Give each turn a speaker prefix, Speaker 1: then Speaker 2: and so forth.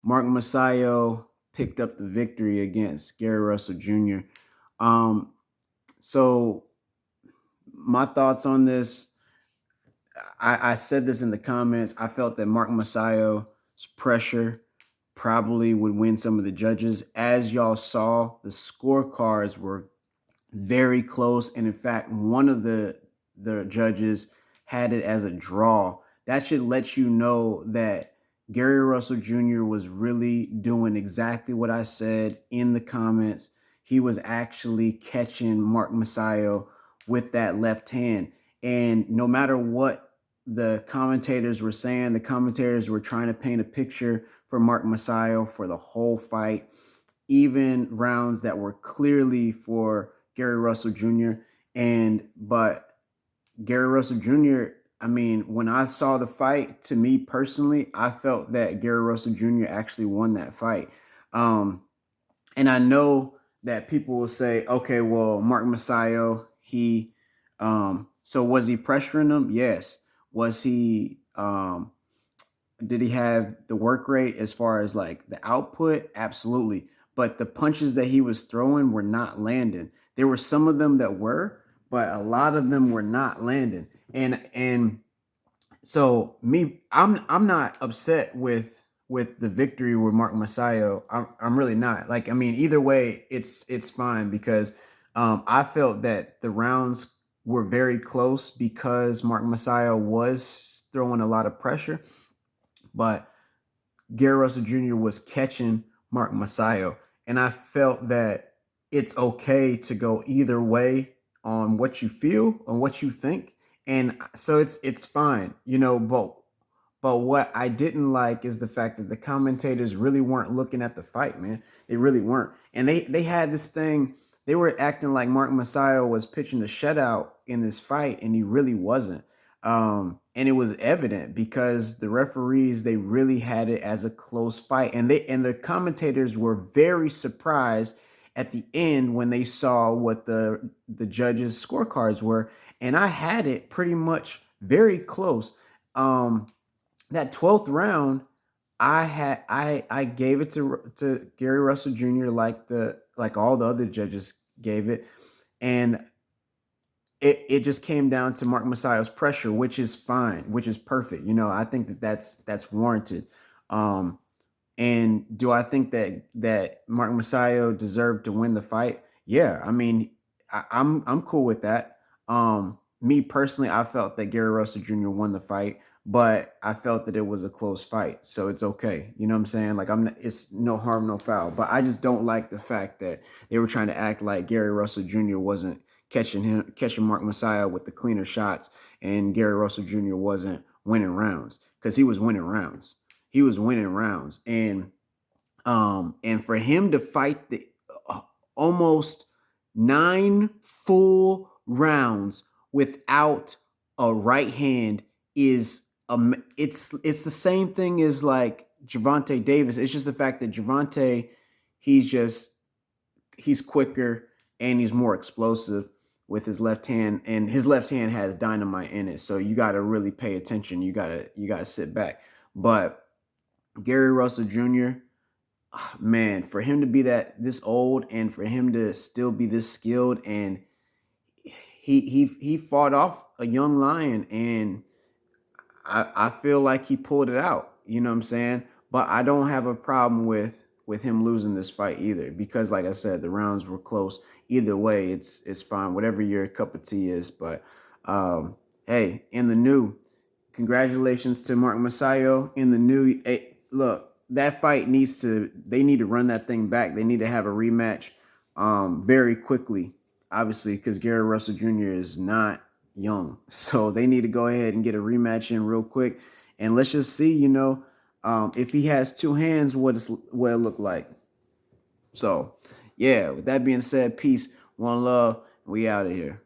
Speaker 1: Mark Magsayo picked up the victory against Gary Russell Jr. Um, so my thoughts on this, I said this in the comments. I felt that Mark Magsayo's pressure probably would win some of the judges. As y'all saw, the scorecards were very close, and in fact, one of the judges had it as a draw. That should let you know that Gary Russell Jr. was really doing exactly what I said in the comments. He was actually catching Mark Magsayo with that left hand. And no matter what the commentators were saying, the commentators were trying to paint a picture for Mark Magsayo for the whole fight, even rounds that were clearly for Gary Russell Jr. But Gary Russell Jr., I mean, when I saw the fight, to me personally, I felt that Gary Russell Jr. actually won that fight. Um, and I know that people will say, okay, well, Mark Magsayo, so was he pressuring him? Yes. Was he, did he have the work rate as far as like the output? Absolutely. But the punches that he was throwing were not landing. There were some of them that were, but a lot of them were not landing. And so I'm not upset with the victory with Mark Magsayo. I'm really not. Like, I mean, either way, it's fine because I felt that the rounds were very close because Mark Magsayo was throwing a lot of pressure, but Gary Russell Jr. was catching Mark Magsayo, and I felt that it's okay to go either way on what you feel, on what you think, and so it's fine, you know. But what I didn't like is the fact that the commentators really weren't looking at the fight, man. They really weren't, and they had this thing. They were acting like Mark Magsayo was pitching a shutout in this fight, and he really wasn't. And it was evident because the referees, they really had it as a close fight, and the commentators were very surprised at the end when they saw what the judges' scorecards were, and I had it pretty much very close. Um, that 12th round, I gave it to Gary Russell Jr. like all the other judges gave it, and it just came down to Mark Masayo's pressure, which is fine, which is perfect. You know, I think that's warranted. Um, and do I think that Mark Masayo deserved to win the fight? Yeah, I mean, I'm cool with that. Me personally, I felt that Gary Russell Jr. won the fight, but I felt that it was a close fight, so it's okay. You know what I'm saying? Like, it's no harm, no foul. But I just don't like the fact that they were trying to act like Gary Russell Jr. wasn't catching Mark Magsayo with the cleaner shots, and Gary Russell Jr. wasn't winning rounds, because he was winning rounds. He was winning rounds, and for him to fight the almost 9 full rounds without a right hand is it's the same thing as like Gervonta Davis. It's just the fact that Gervonta, he's quicker and he's more explosive with his left hand, and his left hand has dynamite in it. So you got to really pay attention. You got to sit back. But Gary Russell Jr., man, for him to be this old and for him to still be this skilled, and he fought off a young lion, and I feel like he pulled it out. You know what I'm saying? But I don't have a problem with him losing this fight either, because like I said, the rounds were close. Either way, it's fine. Whatever your cup of tea is. But hey, in the new, congratulations to Mark Magsayo in the new. Hey, look, that fight they need to run that thing back. They need to have a rematch very quickly, obviously, because Gary Russell Jr. is not young. So they need to go ahead and get a rematch in real quick. And let's just see, if he has two hands, what it look like. So, yeah, with that being said, peace, one love, we out of here.